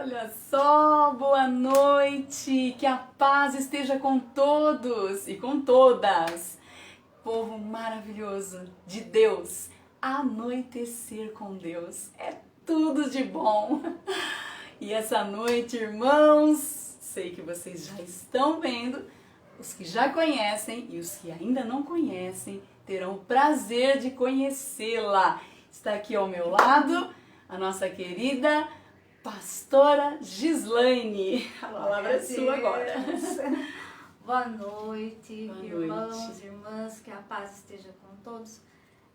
Olha só, boa noite, que a paz esteja com todos e com todas. Povo maravilhoso de Deus, anoitecer com Deus é tudo de bom. E essa noite, irmãos, sei que vocês já estão vendo, os que já conhecem e os que ainda não conhecem terão o prazer de conhecê-la. Está aqui ao meu lado a nossa querida Pastora Gislaine. A palavra é sua agora. Boa noite, Boa irmãos, noite. irmãs, que a paz esteja com todos.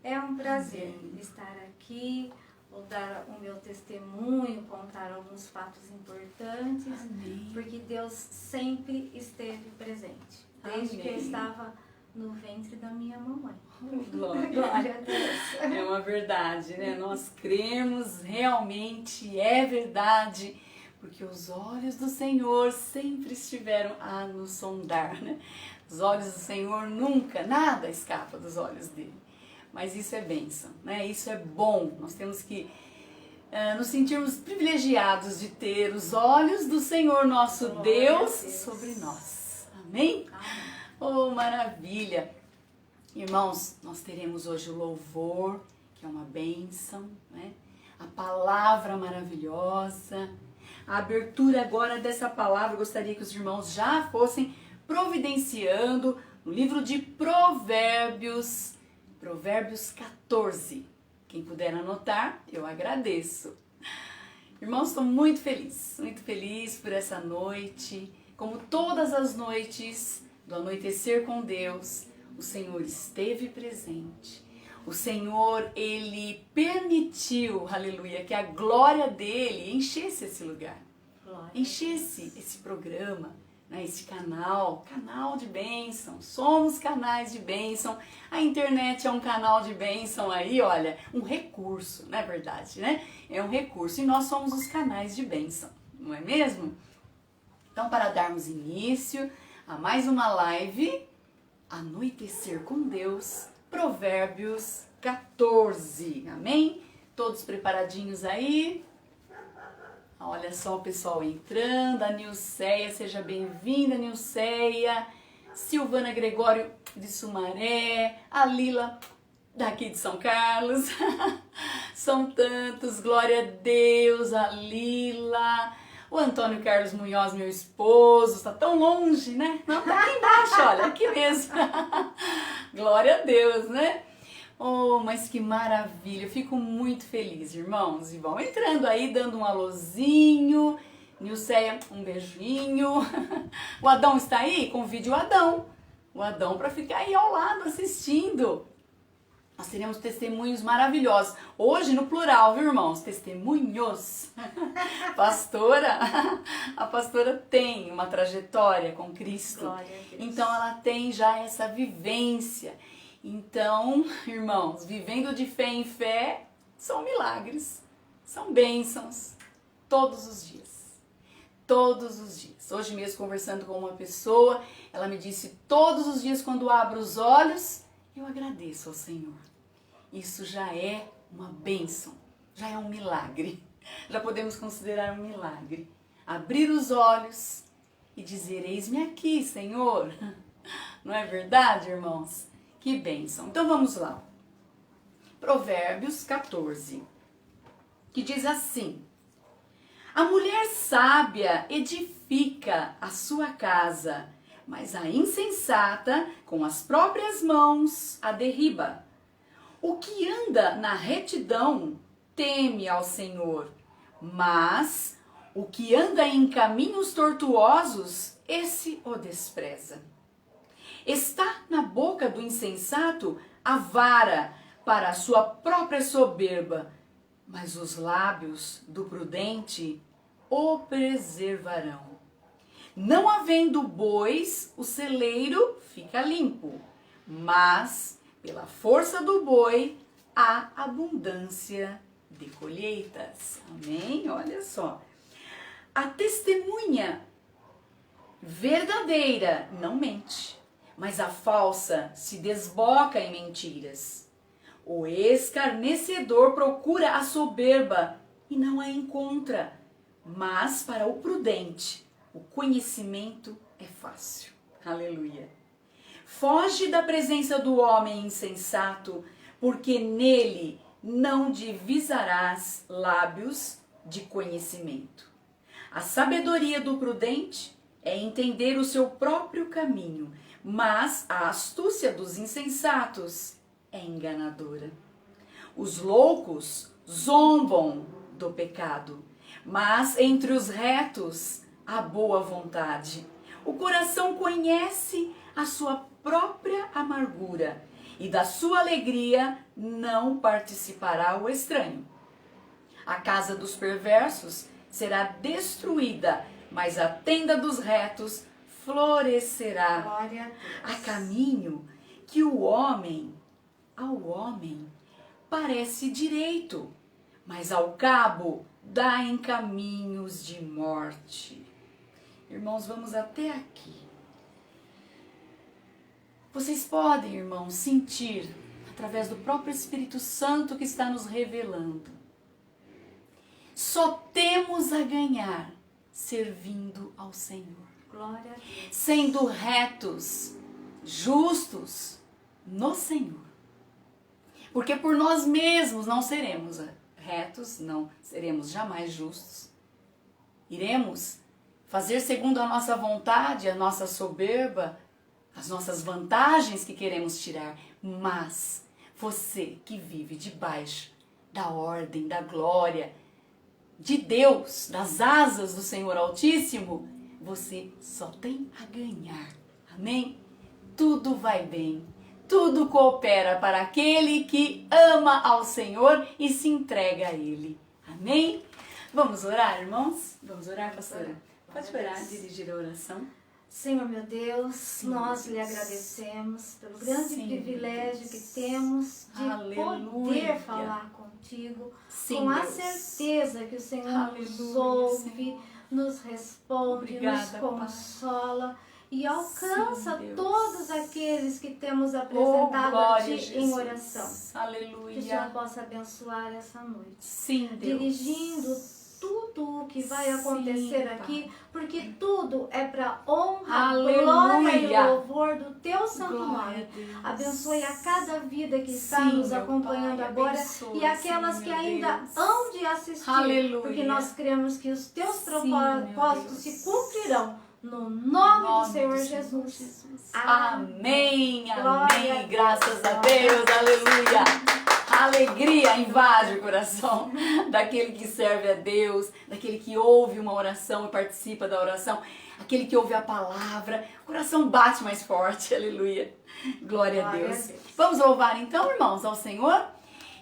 É um prazer estar aqui, vou dar o meu testemunho, contar alguns fatos importantes, porque Deus sempre esteve presente, desde que eu estava no ventre da minha mamãe. Glória a Deus. É uma verdade, né? Nós cremos, realmente é verdade, porque os olhos do Senhor sempre estiveram a nos sondar, né? Os olhos do Senhor nunca, nada escapa dos olhos dele. Mas isso é bênção, né? Isso é bom. Nós temos que nos sentirmos privilegiados de ter os olhos do Senhor nosso Deus sobre nós. Amém? Amém. Oh, maravilha! Irmãos, nós teremos hoje o louvor, que é uma bênção, né? A palavra maravilhosa. A abertura agora dessa palavra, eu gostaria que os irmãos já fossem providenciando no livro de Provérbios, Provérbios 14. Quem puder anotar, eu agradeço. Irmãos, estou muito feliz por essa noite. Como todas as noites do Anoitecer com Deus, o Senhor esteve presente. O Senhor, Ele permitiu, aleluia, que a glória dEle enchesse esse lugar. Enchesse esse programa, né, esse canal de bênção. Somos canais de bênção. A internet é um canal de bênção aí, olha, um recurso, não é verdade, né? É um recurso e nós somos os canais de bênção, não é mesmo? Então, para darmos início a mais uma live, Anoitecer com Deus, Provérbios 14, amém? Todos preparadinhos aí? Olha só o pessoal entrando, a Nilceia, seja bem-vinda, Nilceia, Silvana Gregório de Sumaré, a Lila daqui de São Carlos, são tantos, glória a Deus, a Lila, o Antônio Carlos Munhoz, meu esposo, está tão longe, né? Não, tá aqui embaixo, olha, aqui mesmo. Glória a Deus, né? Oh, mas que maravilha, eu fico muito feliz, irmãos. E vão entrando aí, dando um alôzinho. Nilceia, um beijinho. O Adão está aí? Convide o Adão para ficar aí ao lado assistindo. Nós teremos testemunhos maravilhosos. Hoje no plural, viu, irmãos? Testemunhos. Pastora, a pastora tem uma trajetória com Cristo. Glória a Deus. Então ela tem já essa vivência. Então, irmãos, vivendo de fé em fé, são milagres, são bênçãos, todos os dias. Todos os dias. Hoje mesmo conversando com uma pessoa, ela me disse, todos os dias quando abro os olhos, eu agradeço ao Senhor. Isso já é uma bênção, já é um milagre. Já podemos considerar um milagre. Abrir os olhos e dizer, eis-me aqui, Senhor. Não é verdade, irmãos? Que bênção. Então vamos lá. Provérbios 14, que diz assim, a mulher sábia edifica a sua casa, mas a insensata, com as próprias mãos, a derriba. O que anda na retidão teme ao Senhor, mas o que anda em caminhos tortuosos, esse o despreza. Está na boca do insensato a vara para a sua própria soberba, mas os lábios do prudente o preservarão. Não havendo bois, o celeiro fica limpo, mas pela força do boi há abundância de colheitas. Amém? Olha só. A testemunha verdadeira não mente, mas a falsa se desboca em mentiras. O escarnecedor procura a soberba e não a encontra, mas para o prudente o conhecimento é fácil. Aleluia. Foge da presença do homem insensato, porque nele não divisarás lábios de conhecimento. A sabedoria do prudente é entender o seu próprio caminho, mas a astúcia dos insensatos é enganadora. Os loucos zombam do pecado, mas entre os retos há boa vontade. O coração conhece a sua própria amargura, e da sua alegria não participará o estranho. A casa dos perversos será destruída, mas a tenda dos retos florescerá. Glória a Deus. Há caminho que ao homem parece direito, mas ao cabo dá em caminhos de morte. Irmãos, vamos até aqui. Vocês podem, irmãos, sentir, através do próprio Espírito Santo que está nos revelando. Só temos a ganhar servindo ao Senhor. Glória a Deus. Sendo retos, justos no Senhor. Porque por nós mesmos não seremos retos, não seremos jamais justos. Iremos fazer segundo a nossa vontade, a nossa soberba, as nossas vantagens que queremos tirar. Mas você que vive debaixo da ordem, da glória de Deus, das asas do Senhor Altíssimo, você só tem a ganhar. Amém? Tudo vai bem. Tudo coopera para aquele que ama ao Senhor e se entrega a Ele. Amém? Vamos orar, irmãos? Vamos orar, pastora? Pode orar, dirigir a oração. Senhor meu Deus, Sim, nós Deus. lhe agradecemos pelo grande Sim, privilégio Deus. que temos de Aleluia. poder falar contigo, Sim, com a Deus. certeza que o Senhor nos Aleluia, ouve, Senhor. nos responde, Obrigada, nos consola e alcança Sim, Deus. todos aqueles que temos Oh, apresentado a glória Ti a em Jesus. oração. Que o Senhor Aleluia. possa abençoar essa noite, Sim, Deus. dirigindo tudo o que vai Sim, acontecer Pai. aqui, porque tudo é para honra, Aleluia. glória e louvor do Teu santo Glória nome. a Deus. Abençoe a cada vida que está Sim, nos meu acompanhando Pai, agora abençoa, e aquelas sim, que meu ainda Deus. hão de assistir, Aleluia. porque nós cremos que os Teus Sim, meu propósitos Deus. se cumprirão no nome do Nome Senhor do Jesus. Amém, Glória amém. a Graças a Deus. Deus, aleluia. Alegria invade o coração daquele que serve a Deus, daquele que ouve uma oração e participa da oração, aquele que ouve a palavra. O coração bate mais forte, aleluia. Glória a Glória Deus. a Deus. Vamos louvar então, irmãos, ao Senhor?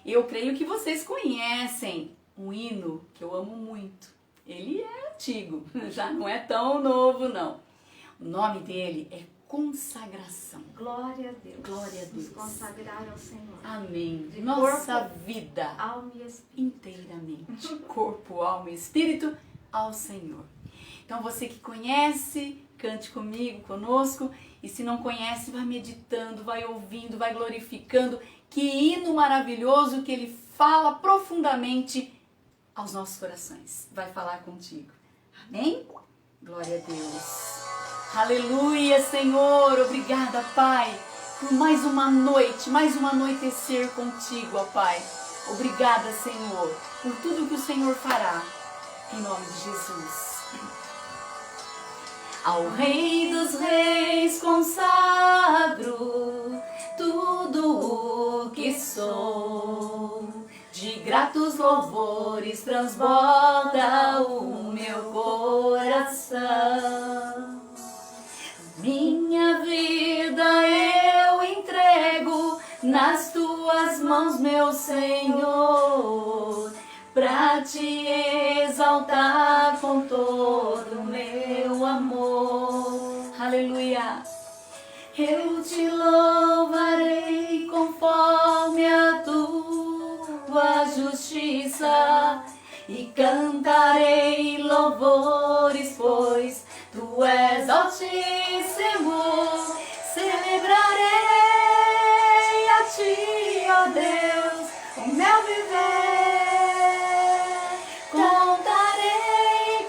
Eu creio que vocês conhecem um hino que eu amo muito. Ele é antigo, já não é tão novo, não. O nome dele é Consagração. Glória a Deus. Glória a Deus. Nos consagrar ao Senhor. Amém. De Nossa corpo, vida Alma e espírito. inteiramente, corpo, alma e espírito, ao Senhor. Então você que conhece, cante comigo, conosco. E se não conhece, vai meditando, vai ouvindo, vai glorificando. Que hino maravilhoso que ele fala profundamente aos nossos corações. Vai falar contigo. Amém? Glória a Deus. Aleluia, Senhor. Obrigada, Pai, por mais uma noite, mais um anoitecer contigo, ó Pai. Obrigada, Senhor, por tudo que o Senhor fará. Em nome de Jesus. Ao Rei dos Reis consagro tudo o que sou. De gratos louvores transborda o meu coração. Minha vida eu entrego nas tuas mãos, meu Senhor, pra te exaltar com todo o meu amor. Aleluia. Eu te louvarei conforme a tua justiça e cantarei louvores, pois tu és altíssimo. Celebrarei a ti, ó Deus, o meu viver. Contarei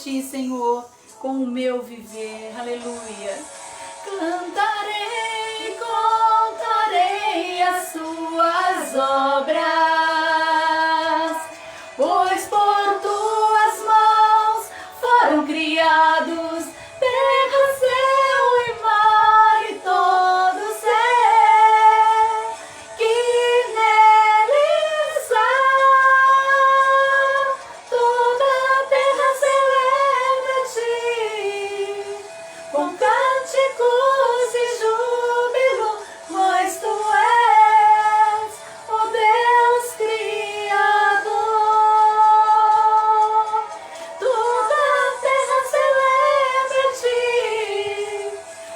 Ti, Senhor, com o meu viver. Aleluia. Cantarei, contarei as Suas obras, pois por Tuas mãos foram criados terra, céu e mar e todo ser que neles há. Toda a terra celebra-Te com cânticos e júbilo, pois Tu és o Deus Criador. Toda a terra celebra-Te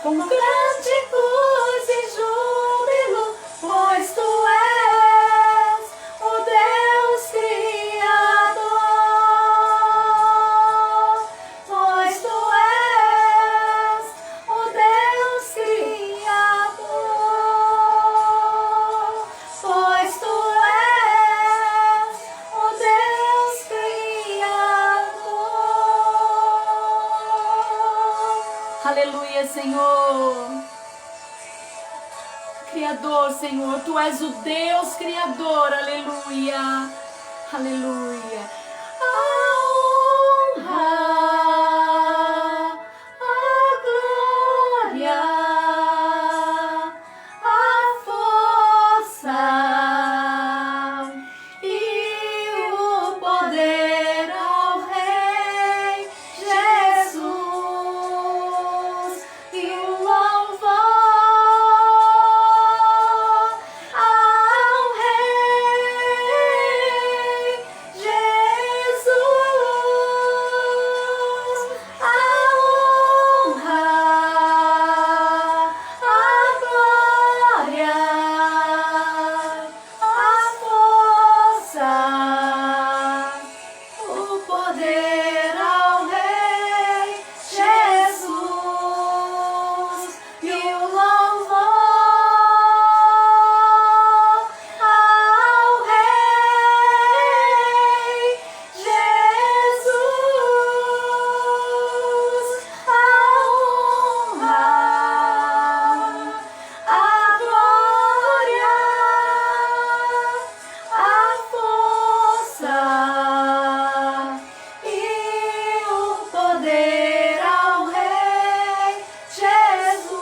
com cânticos e júbilo, pois Tu és o Deus Criador. Pois Tu és o Deus Criador. Pois Tu és o Deus Criador. Aleluia, Senhor. Criador, Senhor, Tu és o Deus Criador, aleluia, aleluia. A honra, a glória, a força e o poder ao Rei Jesus e o louvor ao Rei Jesus, a honra, a glória, a força, o poder ao Rei Jesus e o louvor ao Rei Jesus, a honra, a glória, a força e o poder ao Rei Jesus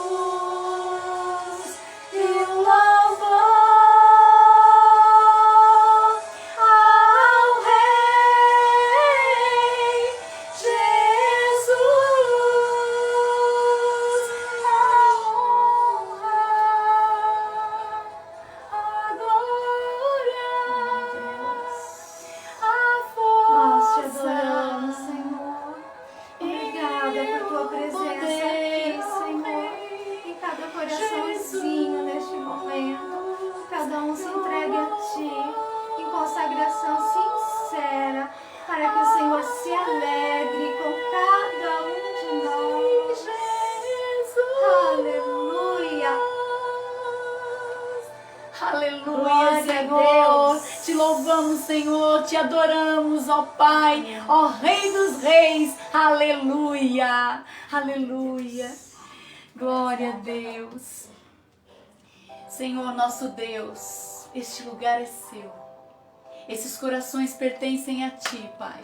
e o louvor ao Rei Jesus, a honra, a glória, a Nós Te força. adoramos, Senhor. Obrigada por Tua presença aqui, Senhor. Em cada coraçãozinho neste momento, cada um se entregue a Ti em consagração sincera, para que o Senhor se alegre com cada um de nós. Aleluia. Aleluia, Glória a Senhor. Deus. Te louvamos, Senhor. Te adoramos, ó Pai, ó Rei dos Reis. Aleluia. Aleluia. Glória a Deus. Senhor, nosso Deus, este lugar é seu. Esses corações pertencem a Ti, Pai.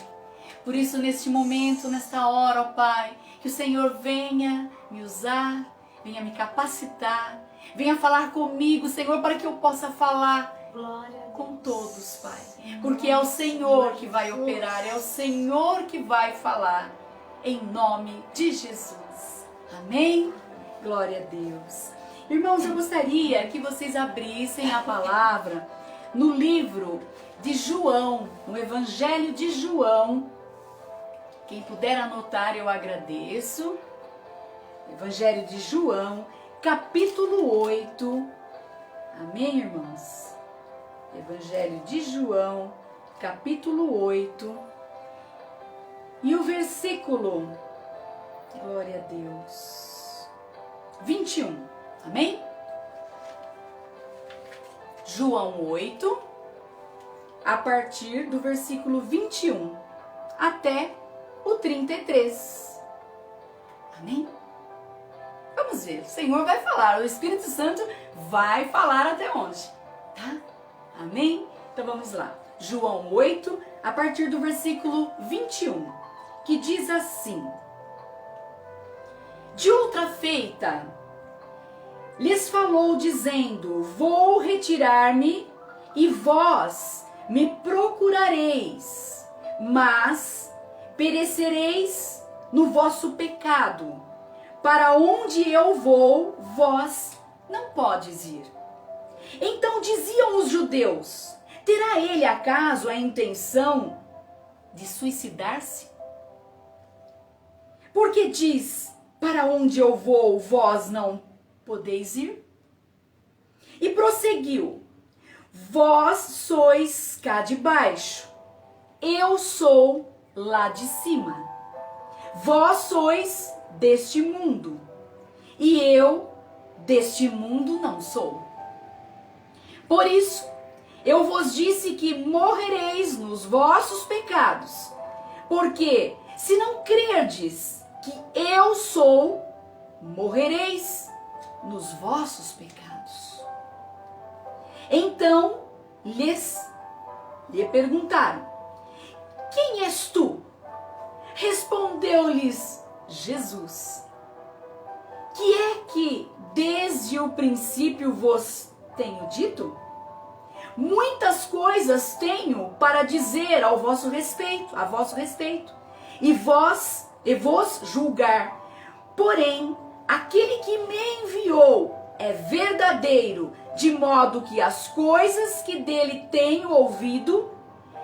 Por isso, neste momento, nesta hora, ó Pai, que o Senhor venha me usar, venha me capacitar, venha falar comigo, Senhor, para que eu possa falar Glória a com Deus. todos, Pai. Porque é o Senhor que vai operar, é o Senhor que vai falar, em nome de Jesus. Amém? Glória a Deus. Irmãos, eu gostaria que vocês abrissem a palavra no livro de João, no Evangelho de João. Quem puder anotar, eu agradeço. Evangelho de João, capítulo 8. Amém, irmãos? Evangelho de João, capítulo 8. E o versículo, glória a Deus, 21. Amém? João 8, a partir do versículo 21 até o 33. Amém? Vamos ver, o Senhor vai falar, o Espírito Santo vai falar até onde, tá? Amém? Então vamos lá. João 8, a partir do versículo 21, que diz assim: de outra feita, lhes falou dizendo: vou retirar-me e vós me procurareis, mas perecereis no vosso pecado. Para onde eu vou, vós não podes ir. Então diziam os judeus: terá ele acaso a intenção de suicidar-se? Porque diz: para onde eu vou, vós não podeis ir? E prosseguiu: vós sois cá de baixo, eu sou lá de cima. Vós sois deste mundo, e eu deste mundo não sou. Por isso, eu vos disse que morrereis nos vossos pecados, porque se não crerdes que eu sou, morrereis nos vossos pecados. Então lhe perguntaram: quem és tu? Respondeu-lhes Jesus: que é que desde o princípio vos tenho dito? Muitas coisas tenho para dizer a vosso respeito, e vos julgar. Porém, aquele que me enviou é verdadeiro, de modo que as coisas que dele tenho ouvido,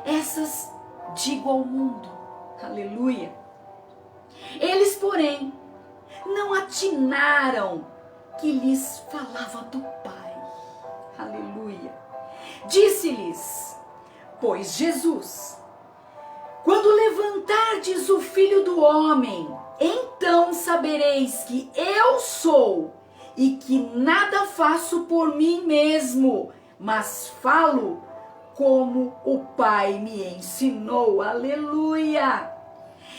essas digo ao mundo. Aleluia. Eles, porém, não atinaram que lhes falava do Pai. Aleluia. Disse-lhes, pois Jesus: quando levantardes o Filho do Homem, então sabereis que eu sou, e que nada faço por mim mesmo, mas falo como o Pai me ensinou. Aleluia!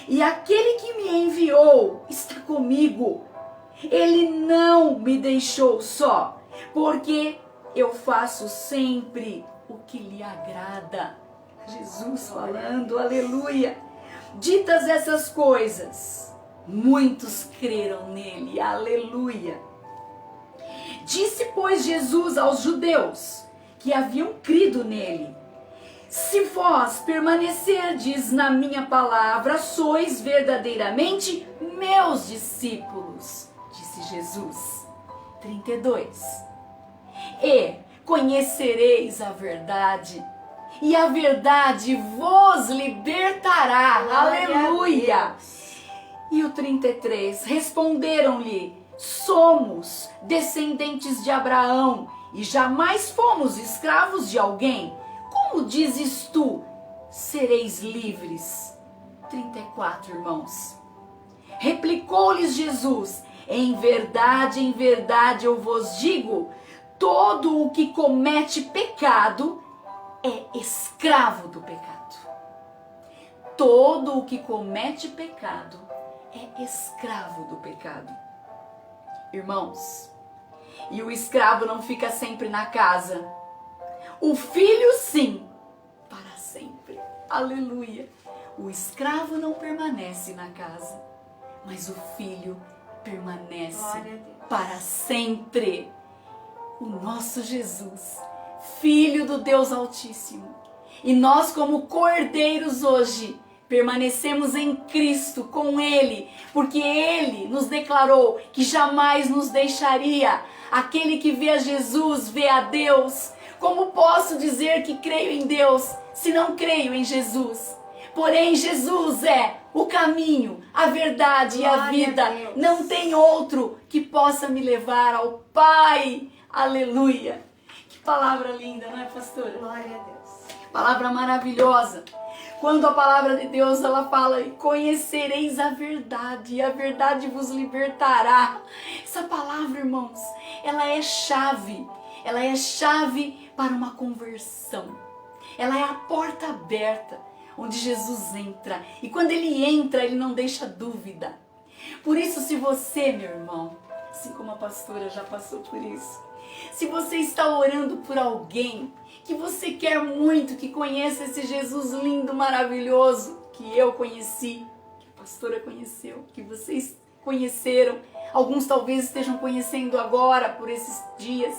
E aquele que me enviou está comigo. Ele não me deixou só, porque eu faço sempre o que lhe agrada. Jesus falando, aleluia. Ditas essas coisas, muitos creram nele, aleluia. Disse, pois, Jesus aos judeus que haviam crido nele: se vós permanecerdes na minha palavra, sois verdadeiramente meus discípulos, disse Jesus. 32. E conhecereis a verdade, e a verdade vos libertará. Aleluia! E o 33, responderam-lhe: somos descendentes de Abraão e jamais fomos escravos de alguém. Como dizes tu, sereis livres? 34, irmãos. Replicou-lhes Jesus: em verdade eu vos digo, todo o que comete pecado é escravo do pecado. Todo o que comete pecado é escravo do pecado. Irmãos, e o escravo não fica sempre na casa. O filho sim, para sempre. Aleluia. O escravo não permanece na casa, mas o filho permanece para sempre. O nosso Jesus, Filho do Deus Altíssimo. E nós, como cordeiros hoje, permanecemos em Cristo com Ele, porque Ele nos declarou que jamais nos deixaria. Aquele que vê a Jesus, vê a Deus. Como posso dizer que creio em Deus, se não creio em Jesus? Porém, Jesus é o caminho, a verdade e a vida. Não tem outro que possa me levar ao Pai. Aleluia. Que palavra linda, não é, pastora? Glória a Deus. Palavra maravilhosa. Quando a palavra de Deus, ela fala: conhecereis a verdade, e a verdade vos libertará. Essa palavra, irmãos, ela é chave. Ela é chave para uma conversão. Ela é a porta aberta, onde Jesus entra. E quando ele entra, ele não deixa dúvida. Por isso, se você, meu irmão, assim como a pastora já passou por isso, se você está orando por alguém que você quer muito que conheça esse Jesus lindo, maravilhoso, que eu conheci, que a pastora conheceu, que vocês conheceram, alguns talvez estejam conhecendo agora por esses dias,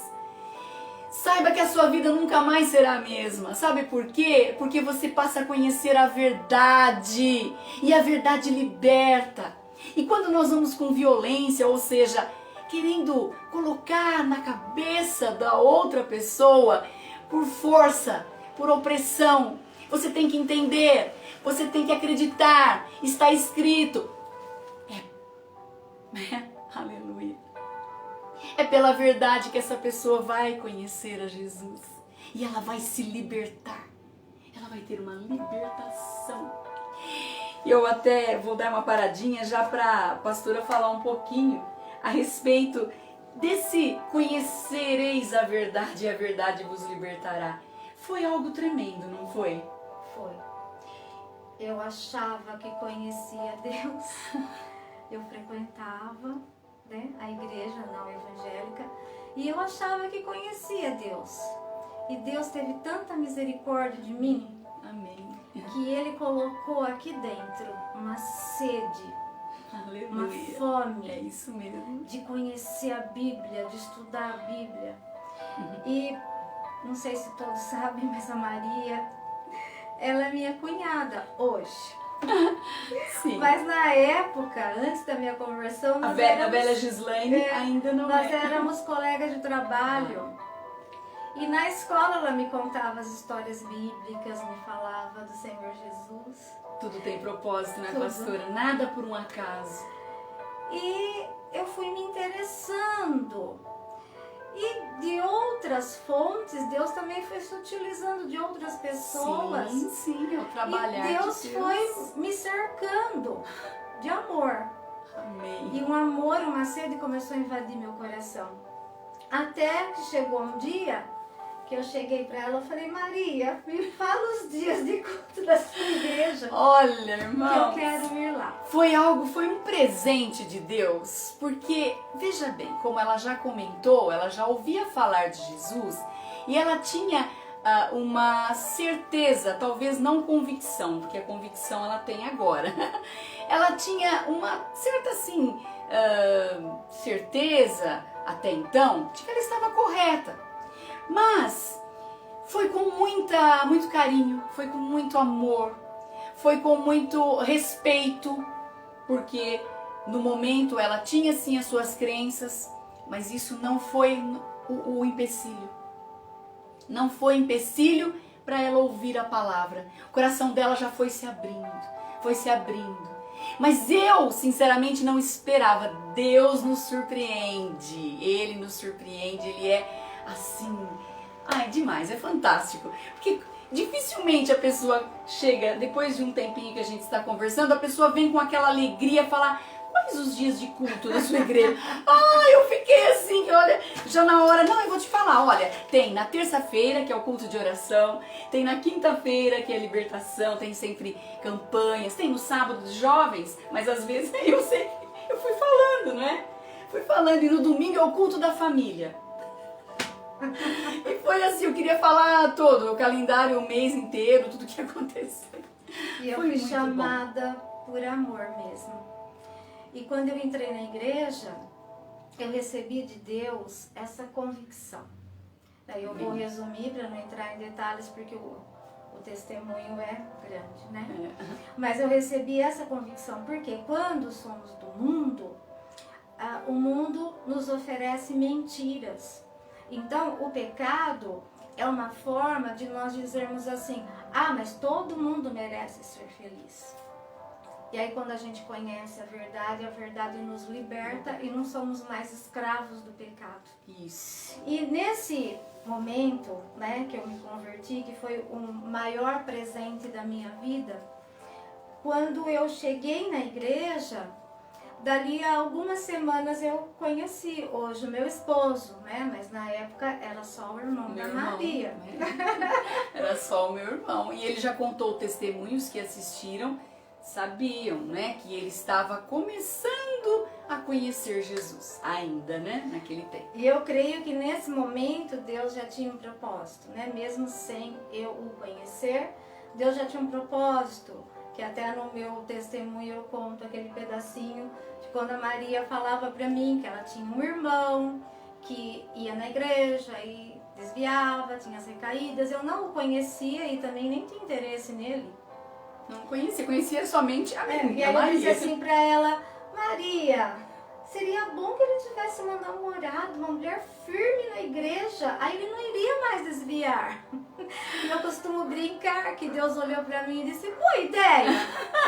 saiba que a sua vida nunca mais será a mesma. Sabe por quê? Porque você passa a conhecer a verdade, e a verdade liberta. E quando nós vamos com violência, ou seja, querendo colocar na cabeça da outra pessoa, por força, por opressão, você tem que entender, você tem que acreditar, está escrito. Aleluia. É pela verdade que essa pessoa vai conhecer a Jesus. E ela vai se libertar. Ela vai ter uma libertação. Eu até vou dar uma paradinha já para a pastora falar um pouquinho a respeito desse conhecereis a verdade e a verdade vos libertará. Foi algo tremendo, não foi? Foi. Eu achava que conhecia Deus. Eu frequentava, né, a igreja não evangélica e eu achava que conhecia Deus. E Deus teve tanta misericórdia de mim. Amém. Que Ele colocou aqui dentro uma sede, Aleluia. uma fome. É isso mesmo. De conhecer a Bíblia, de estudar a Bíblia. E não sei se todos sabem, mas a Maria, ela é minha cunhada hoje. Sim. Mas na época, antes da minha conversão, a Bela Gislaine ainda não nós éramos colegas de trabalho. E na escola ela me contava as histórias bíblicas, me falava do Senhor Jesus. Tudo tem propósito, né, Tudo. pastora? Nada por um acaso. E eu fui me interessando. E de outras fontes, Deus também foi se utilizando de outras pessoas. Sim, o trabalhar E Deus de Deus. foi me cercando de amor. Amém. E um amor, uma sede começou a invadir meu coração. Até que chegou um dia que eu cheguei para ela e falei, Maria, me fala os dias de culto da sua igreja. Olha, irmão. Que eu quero ir lá. Foi um presente de Deus, porque, veja bem, como ela já comentou, ela já ouvia falar de Jesus e ela tinha uma certeza, talvez não convicção, porque a convicção ela tem agora. Ela tinha uma certa, assim, certeza, até então, de que ela estava correta. Mas foi com muito carinho, foi com muito amor, foi com muito respeito, porque no momento ela tinha sim as suas crenças, mas isso não foi o empecilho. Não foi empecilho para ela ouvir a palavra. O coração dela já foi se abrindo. Mas eu, sinceramente, não esperava. Deus nos surpreende. Ele nos surpreende. Ele é assim. Ai, demais. É fantástico. Porque dificilmente a pessoa chega, depois de um tempinho que a gente está conversando, a pessoa vem com aquela alegria falar: quais os dias de culto da sua igreja? Eu fiquei assim, olha, já na hora, não, eu vou te falar, olha, tem na terça-feira, que é o culto de oração, tem na quinta-feira, que é a libertação, tem sempre campanhas, tem no sábado dos jovens, mas às vezes eu fui falando, né? Fui falando, e no domingo é o culto da família. E foi assim, eu queria falar todo, o calendário, o mês inteiro, tudo que aconteceu. E eu fui chamada por amor mesmo. E quando eu entrei na igreja, eu recebi de Deus essa convicção. Daí eu vou resumir para não entrar em detalhes, porque o testemunho é grande, né? Mas eu recebi essa convicção, porque quando somos do mundo, o mundo nos oferece mentiras. Então, o pecado é uma forma de nós dizermos assim: mas todo mundo merece ser feliz. E aí quando a gente conhece a verdade nos liberta e não somos mais escravos do pecado. Isso. E nesse momento, né, que eu me converti, que foi o maior presente da minha vida, quando eu cheguei na igreja, Dali a algumas semanas eu conheci hoje o meu esposo, né? Mas na época era só o irmão da Maria. Era só o meu irmão. E ele já contou testemunhos que assistiram, sabiam, né? Que ele estava começando a conhecer Jesus ainda, né? Naquele tempo. E eu creio que nesse momento Deus já tinha um propósito, né? Mesmo sem eu o conhecer, Deus já tinha um propósito. Que até no meu testemunho eu conto aquele pedacinho de quando a Maria falava para mim que ela tinha um irmão que ia na igreja e desviava, tinha as recaídas. Eu não o conhecia e também nem tinha interesse nele. Não conhecia somente a menina, E aí Maria. eu disse assim para ela, Maria, seria bom que ele tivesse uma namorada, uma mulher firme na igreja, aí ele não iria mais desviar. E eu costumo brincar que Deus olhou pra mim e disse, boa ideia,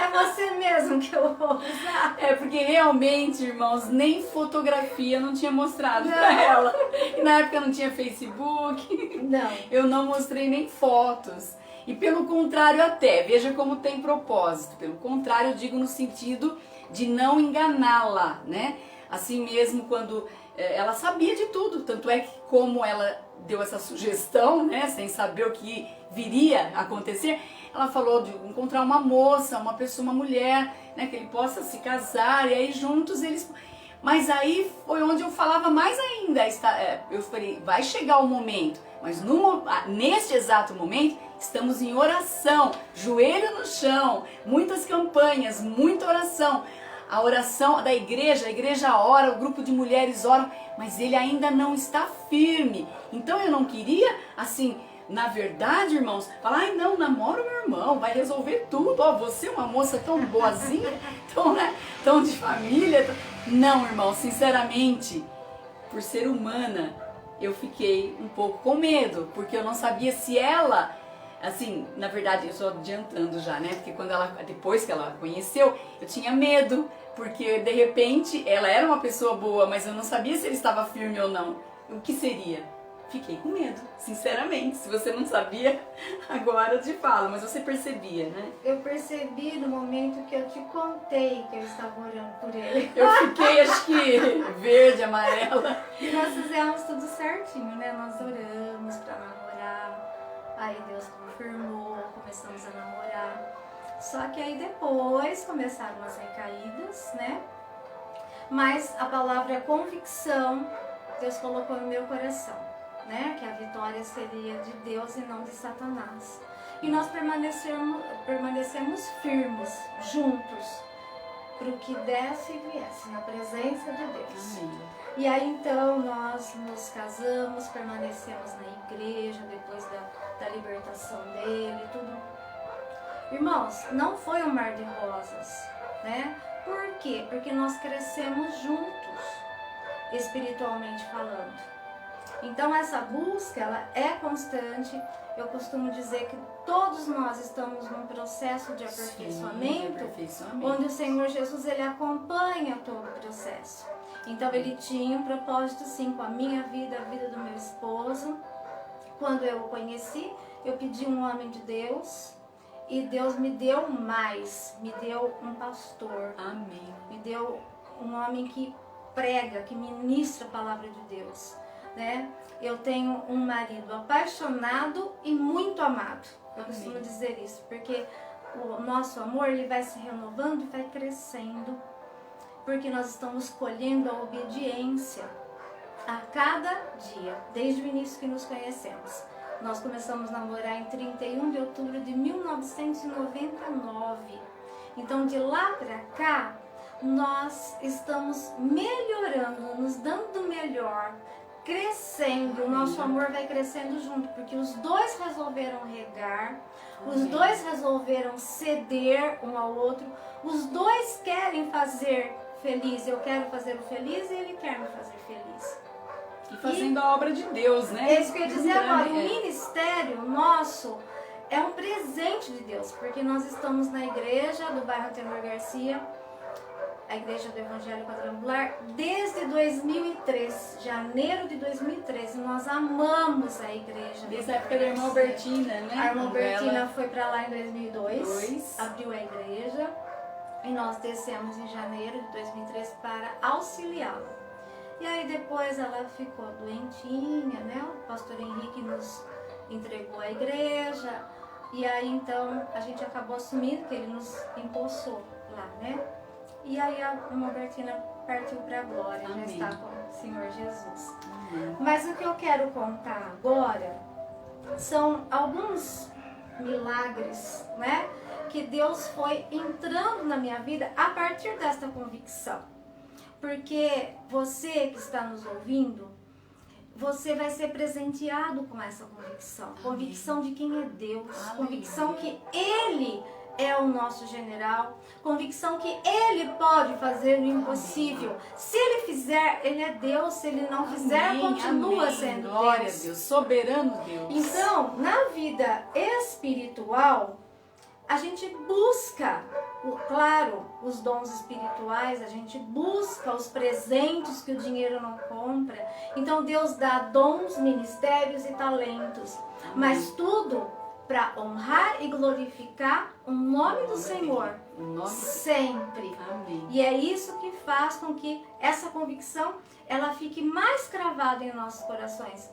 é você mesmo que eu vou usar. É, porque realmente, irmãos, nem fotografia não tinha mostrado pra ela. E na época não tinha Facebook. Não. Eu não mostrei nem fotos. E pelo contrário até, veja como tem propósito. Pelo contrário, eu digo no sentido de não enganá-la, né? Assim mesmo quando ela sabia de tudo, tanto é que como ela deu essa sugestão, né, sem saber o que viria a acontecer, ela falou de encontrar uma moça, uma pessoa, uma mulher, né, que ele possa se casar e aí juntos eles... Mas aí foi onde eu falava mais ainda, eu falei, vai chegar o momento, mas neste exato momento estamos em oração, joelho no chão, muitas campanhas, muita oração. A oração da igreja, a igreja ora, o grupo de mulheres ora, mas ele ainda não está firme. Então eu não queria, assim, na verdade, irmãos, falar, ai não, namora o meu irmão, vai resolver tudo. Ó, você é uma moça tão boazinha, tão de família. Não, irmão, sinceramente, por ser humana, eu fiquei um pouco com medo, porque eu não sabia se ela... Assim, na verdade, eu estou adiantando já, né? Porque depois que ela conheceu, eu tinha medo, porque de repente ela era uma pessoa boa, mas eu não sabia se ele estava firme ou não. O que seria? Fiquei com medo, sinceramente. Se você não sabia, agora eu te falo, mas você percebia, né? Eu percebi no momento que eu te contei que eu estava orando por ele. Eu fiquei, acho que, verde, amarela. E nós fizemos tudo certinho, né? Nós oramos para namorar. Aí Deus confirmou, começamos a namorar. Só que aí depois começaram as recaídas, né? Mas a palavra convicção, Deus colocou no meu coração, né? Que a vitória seria de Deus e não de Satanás. E nós permanecemos firmes, juntos, para o que desse e viesse, na presença de Deus. Amém. E aí então nós nos casamos, permanecemos na igreja depois da libertação dele e tudo. Irmãos, não foi um mar de rosas, né? Por quê? Porque nós crescemos juntos, espiritualmente falando. Então essa busca, ela é constante. Eu costumo dizer que todos nós estamos num processo de aperfeiçoamento, onde o Senhor Jesus, ele acompanha todo o processo. Então ele tinha um propósito sim com a minha vida, a vida do meu esposo. Quando eu o conheci, eu pedi um homem de Deus e Deus me deu mais, me deu um pastor. Amém. Me deu um homem que prega, que ministra a palavra de Deus, né? Eu tenho um marido apaixonado e muito amado. Eu costumo dizer isso, porque o nosso amor, ele vai se renovando e vai crescendo, porque nós estamos colhendo a obediência a cada dia, desde o início que nos conhecemos. Nós começamos a namorar em 31 de outubro de 1999. Então, de lá para cá, nós estamos melhorando, nos dando melhor, crescendo. O nosso amor vai crescendo junto, porque os dois resolveram regar, os dois resolveram ceder um ao outro, os dois querem fazer feliz. Eu quero fazer o feliz e ele quer me fazer feliz. E fazendo a obra de Deus, né? É isso que eu ia dizer agora. O ministério nosso é um presente de Deus, porque nós estamos na igreja do bairro Antenor Garcia, a igreja do Evangelho Quadrangular, desde 2003, janeiro de 2013. Nós amamos a igreja. Desde a época da irmã Albertina, né? A irmã Albertina foi para lá em 2002, Dois. abriu a igreja. E nós descemos em janeiro de 2003 para auxiliá-la. E aí depois ela ficou doentinha, né? O pastor Henrique nos entregou a igreja. E aí então a gente acabou assumindo que ele nos impulsou lá, né? E aí a irmã Bertina partiu para a glória, Amém. já está com o Senhor Jesus. Amém. Mas o que eu quero contar agora são alguns milagres, né? Que Deus foi entrando na minha vida a partir desta convicção. Porque você que está nos ouvindo, você vai ser presenteado com essa convicção. Amém. Convicção de quem é Deus. Aleluia. Convicção que Ele é o nosso general. Convicção que Ele pode fazer o impossível. Amém. Se Ele fizer, Ele é Deus. Se Ele não fizer, Amém, continua amém. sendo Glória Deus. a Deus, soberano Deus. Então, na vida espiritual, a gente busca, claro, os dons espirituais, a gente busca os presentes que o dinheiro não compra. Então Deus dá dons, ministérios e talentos, mas tudo para honrar e glorificar o nome do Senhor, O nome sempre. Amém. E é isso que faz com que essa convicção ela fique mais cravada em nossos corações.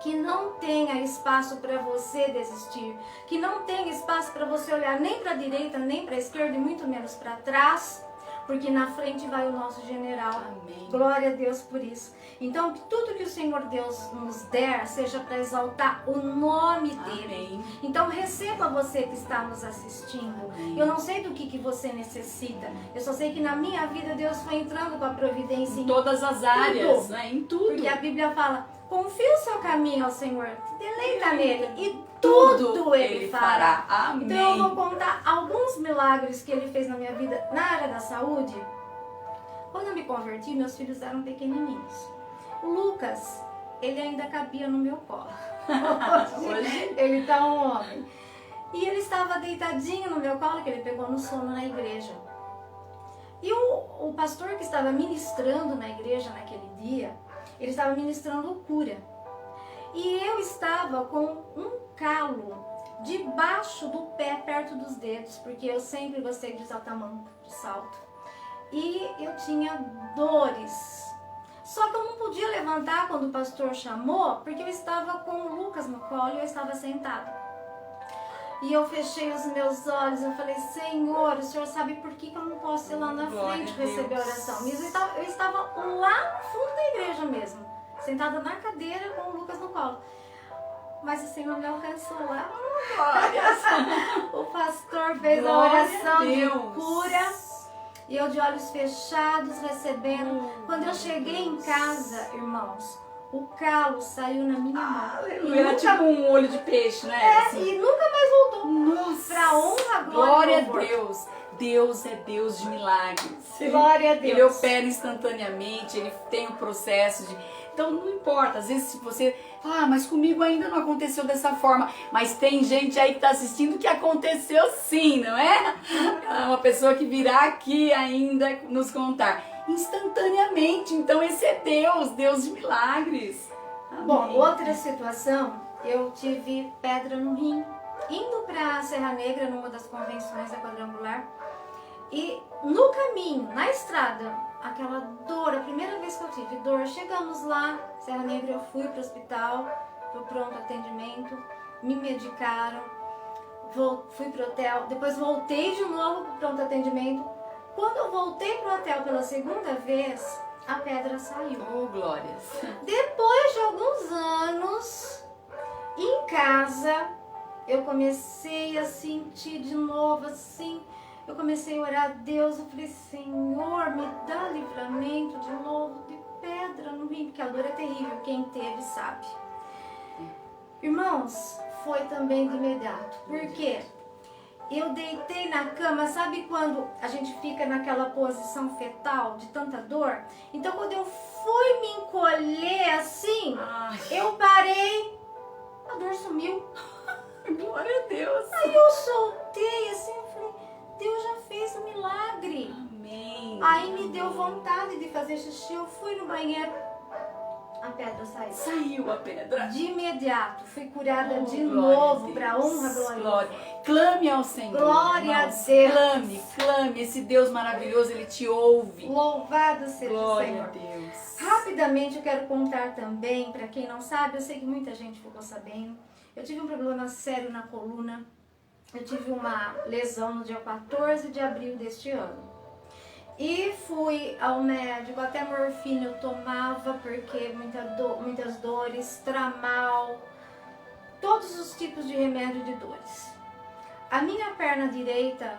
Que não tenha espaço para você desistir, que não tenha espaço para você olhar nem para a direita, nem para a esquerda e muito menos para trás, porque na frente vai o nosso general. Amém. Glória a Deus por isso. Então, que tudo que o Senhor Deus nos der seja para exaltar o nome dele. Amém. Então, receba você que está nos assistindo. Amém. Eu não sei do que você necessita. Eu só sei que na minha vida Deus foi entrando com a providência Em todas as áreas, tudo. né? Em tudo. Porque a Bíblia fala, confia o seu caminho ao Senhor, deleita nele e tudo ele fará. Amém. Então eu vou contar alguns milagres que ele fez na minha vida na área da saúde. Quando eu me converti, meus filhos eram pequenininhos. O Lucas, ele ainda cabia no meu colo. Hoje? Ele tá um homem. E ele estava deitadinho no meu colo, que ele pegou no sono na igreja. E o pastor que estava ministrando na igreja naquele dia, ele estava ministrando cura. E eu estava com um calo debaixo do pé, perto dos dedos, porque eu sempre gostei de saltamento, de salto. E eu tinha dores. Só que eu não podia levantar quando o pastor chamou, porque eu estava com o Lucas no colo e eu estava sentada. E eu fechei os meus olhos, eu falei, Senhor, o Senhor sabe por que eu não posso ir lá na frente receber a oração. Mas eu estava lá no fundo da igreja mesmo, sentada na cadeira com o Lucas no colo. Mas o Senhor me alcançou lá. O pastor fez a oração de cura. E eu de olhos fechados, recebendo. Quando eu cheguei em casa, irmãos, o calo saiu na minha mão. Era tipo um olho de peixe, né? Assim. E nunca mais voltou. Nossa! Pra honra, Glória e a louvor. Deus! Deus é Deus de milagres. Glória a Deus. Ele opera instantaneamente, ele tem um processo de... Então não importa, às vezes se você... mas comigo ainda não aconteceu dessa forma. Mas tem gente aí que está assistindo que aconteceu sim, não é? É uma pessoa que virá aqui ainda nos contar. Instantaneamente, então esse é Deus, Deus de milagres. Amém. Bom, outra situação, eu tive pedra no rim, indo para Serra Negra, numa das convenções da Quadrangular, e no caminho, na estrada, aquela dor, a primeira vez que eu tive dor, chegamos lá, Serra Negra, eu fui para o hospital, para o pronto atendimento, me medicaram, fui para o hotel, depois voltei de novo para o pronto atendimento. Quando eu voltei para o hotel pela segunda vez, a pedra saiu. Oh, glórias. Depois de alguns anos, em casa, eu comecei a sentir de novo assim, eu comecei a orar a Deus, eu falei, Senhor, me dá livramento de novo de pedra no rim, porque a dor é terrível, quem teve sabe. Irmãos, foi também de imediato, por quê? Eu deitei na cama, sabe quando a gente fica naquela posição fetal de tanta dor? Então quando eu fui me encolher assim, eu parei, a dor sumiu. Glória a Deus. Aí eu soltei assim, eu falei, Deus já fez um milagre. Amém. Aí me deu vontade de fazer xixi, eu fui no banheiro. a pedra saiu. Saiu a pedra. De imediato, fui curada Oh, de glória a novo, Deus. para honra, glória. Glória. Clame ao Senhor. Glória a irmãos. Deus. Clame. Esse Deus maravilhoso, Ele te ouve. Louvado seja o Glória Senhor. a Deus. Rapidamente eu quero contar também, para quem não sabe, eu sei que muita gente ficou sabendo. Eu tive um problema sério na coluna. Eu tive uma lesão no dia 14 de abril deste ano. E fui ao médico, até morfina eu tomava, porque muitas dores, tramal, todos os tipos de remédio de dores. A minha perna direita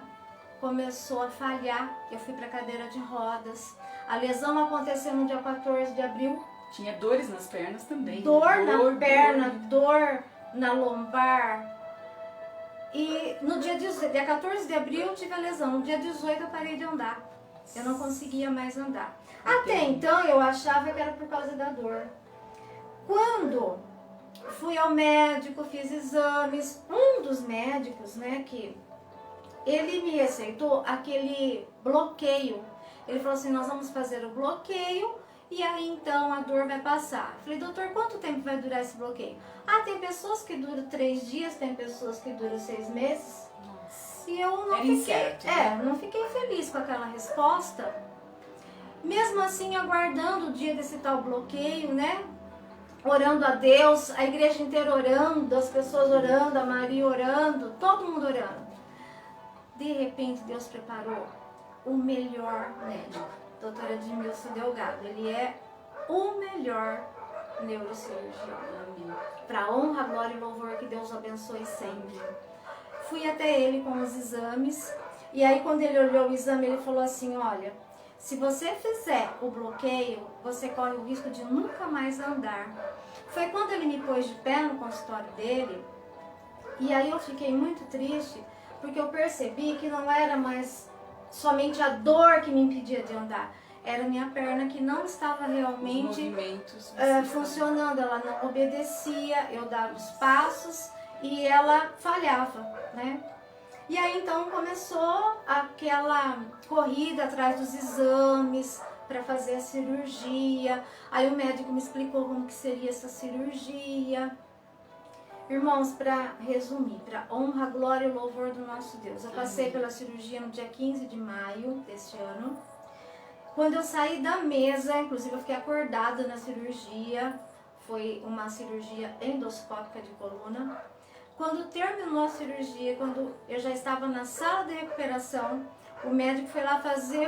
começou a falhar, eu fui para cadeira de rodas. A lesão aconteceu no dia 14 de abril. Tinha dores nas pernas também. Dor na perna, dor na lombar. E no dia 14 de abril eu tive a lesão, no dia 18 eu parei de andar. Eu não conseguia mais andar. Até então eu achava que era por causa da dor. Quando fui ao médico, fiz exames, um dos médicos, né, que ele me receitou aquele bloqueio. Ele falou assim, nós vamos fazer o bloqueio e aí então a dor vai passar. Eu falei, doutor, quanto tempo vai durar esse bloqueio? Ah, tem pessoas que duram 3 dias, tem pessoas que duram 6 meses. E eu não não fiquei feliz com aquela resposta. Mesmo assim, aguardando o dia desse tal bloqueio, né? Orando a Deus, a igreja inteira orando, as pessoas orando, a Maria orando, todo mundo orando. De repente, Deus preparou o melhor médico, doutor Edmilson Delgado. Ele é o melhor neurocirurgião. Para honra, glória e louvor, que Deus abençoe sempre. Fui até ele com os exames, e aí quando ele olhou o exame, ele falou assim, olha, se você fizer o bloqueio, você corre o risco de nunca mais andar. Foi quando ele me pôs de pé no consultório dele, e aí eu fiquei muito triste, porque eu percebi que não era mais somente a dor que me impedia de andar, era a minha perna que não estava realmente funcionando, ela não obedecia, eu dava os passos e ela falhava, né? E aí então começou aquela corrida atrás dos exames para fazer a cirurgia. Aí o médico me explicou como que seria essa cirurgia. Irmãos, para resumir, para honra, glória e louvor do nosso Deus. Eu passei pela cirurgia no dia 15 de maio deste ano. Quando eu saí da mesa, inclusive eu fiquei acordada na cirurgia, foi uma cirurgia endoscópica de coluna. Quando terminou a cirurgia, quando eu já estava na sala de recuperação, o médico foi lá fazer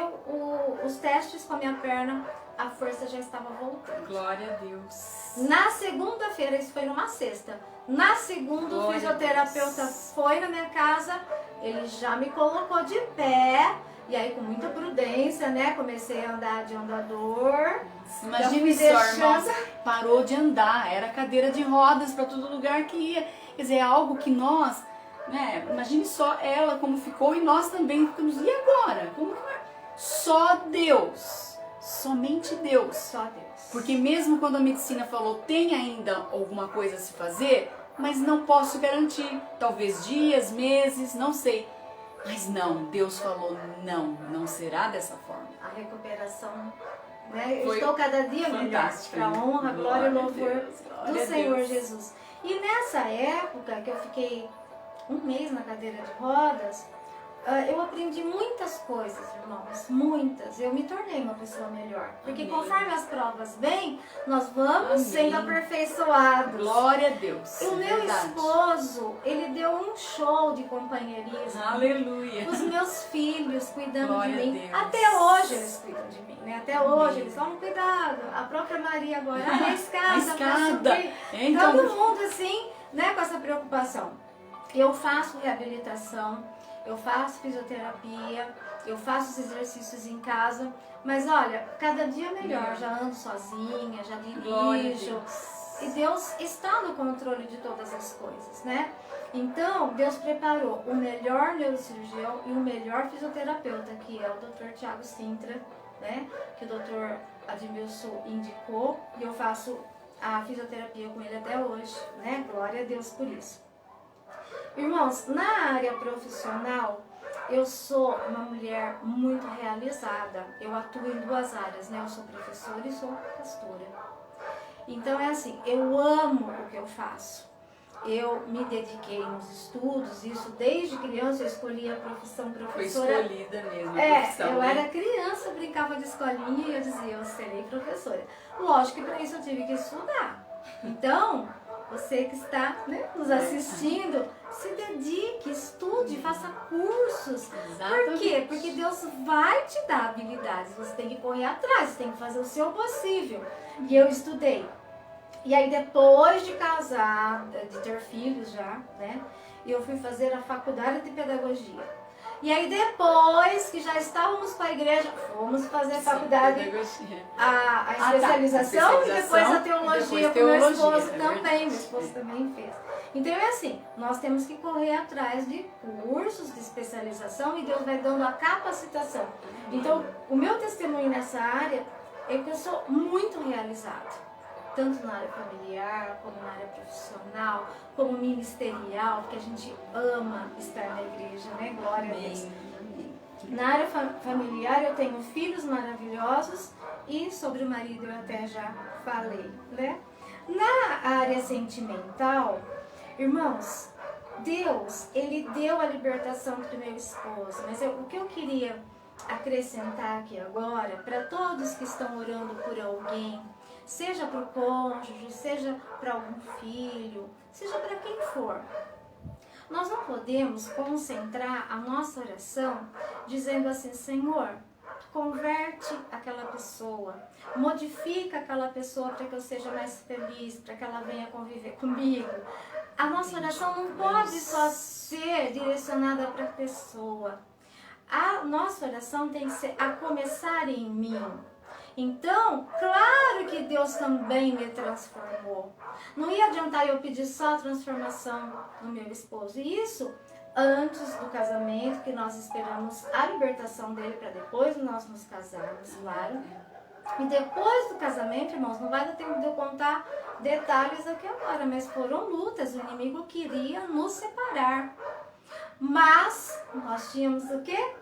os testes com a minha perna, a força já estava voltando. Glória a Deus. Na segunda-feira, isso foi numa sexta, na segunda o fisioterapeuta foi na minha casa, ele já me colocou de pé, e aí com muita prudência, né, comecei a andar de andador. Imagine só, irmãos, parou de andar, era cadeira de rodas para todo lugar que ia. Quer dizer, é algo que nós, né, imagine só ela como ficou e nós também ficamos. E agora? Como que vai? Só Deus, somente Deus. Só Deus. Porque mesmo quando a medicina falou, tem ainda alguma coisa a se fazer, mas não posso garantir. Talvez dias, meses, não sei. Mas não, Deus falou, não será dessa forma. A recuperação, né? Eu estou cada dia melhor, para a honra, glória e louvor do Senhor Jesus. E nessa época que eu fiquei um mês na cadeira de rodas, eu aprendi muitas coisas, irmãos, muitas. Eu me tornei uma pessoa melhor. Porque Amém. Conforme as provas vêm, nós vamos Amém. Sendo aperfeiçoados. Glória a Deus. O meu esposo, ele deu um show de companheirismo. Aleluia. Os meus filhos cuidando Glória de mim. Até hoje eles cuidam de mim, né? Até hoje eles tomam cuidado. A própria Maria agora, a escada. Então, todo mundo assim, né, com essa preocupação. Eu faço reabilitação. Eu faço fisioterapia, eu faço os exercícios em casa, mas olha, cada dia melhor, já ando sozinha, já dirijo, e Deus está no controle de todas as coisas, né? Então, Deus preparou o melhor neurocirurgião e o melhor fisioterapeuta, que é o Dr. Tiago Sintra, né? Que o Dr. Admilson indicou, e eu faço a fisioterapia com ele até hoje, né? Glória a Deus por isso. Irmãos, na área profissional, eu sou uma mulher muito realizada. Eu atuo em 2 áreas, né? Eu sou professora e sou pastora. Então é assim, eu amo o que eu faço. Eu me dediquei nos estudos, isso desde criança eu escolhi a profissão professora. Foi escolhida mesmo. Eu era criança, brincava de escolinha e eu dizia, eu serei professora. Lógico que para isso eu tive que estudar. Então, você que está, né, nos assistindo, se dedique, estude, faça cursos. Exatamente. Por quê? Porque Deus vai te dar habilidades. Você tem que correr atrás, você tem que fazer o seu possível. E eu estudei. E aí depois de casar, de ter filhos já, né? Eu fui fazer a faculdade de pedagogia. E aí depois que já estávamos com a igreja, fomos fazer a faculdade, a especialização e depois a teologia com meu esposo também. Meu esposo também fez. Então é assim, nós temos que correr atrás de cursos de especialização e Deus vai dando a capacitação. Então o meu testemunho nessa área é que eu sou muito realizada. Tanto na área familiar, como na área profissional, como ministerial, porque a gente ama estar na igreja, né? Glória a Deus. Na área familiar eu tenho filhos maravilhosos e sobre o marido eu até já falei, né? Na área sentimental, irmãos, Deus, Ele deu a libertação para o meu esposo, mas o que eu queria acrescentar aqui agora, para todos que estão orando por alguém, seja para o cônjuge, seja para algum filho, seja para quem for. Nós não podemos concentrar a nossa oração dizendo assim, Senhor, converte aquela pessoa, modifica aquela pessoa para que eu seja mais feliz, para que ela venha conviver comigo. A nossa oração não pode só ser direcionada para a pessoa. A nossa oração tem que ser a começar em mim. Então, claro que Deus também me transformou. Não ia adiantar eu pedir só a transformação no meu esposo. E isso antes do casamento, que nós esperamos a libertação dele para depois nós nos casarmos, claro. E depois do casamento, irmãos, não vai dar tempo de eu contar detalhes aqui agora, mas foram lutas, o inimigo queria nos separar. Mas nós tínhamos o quê?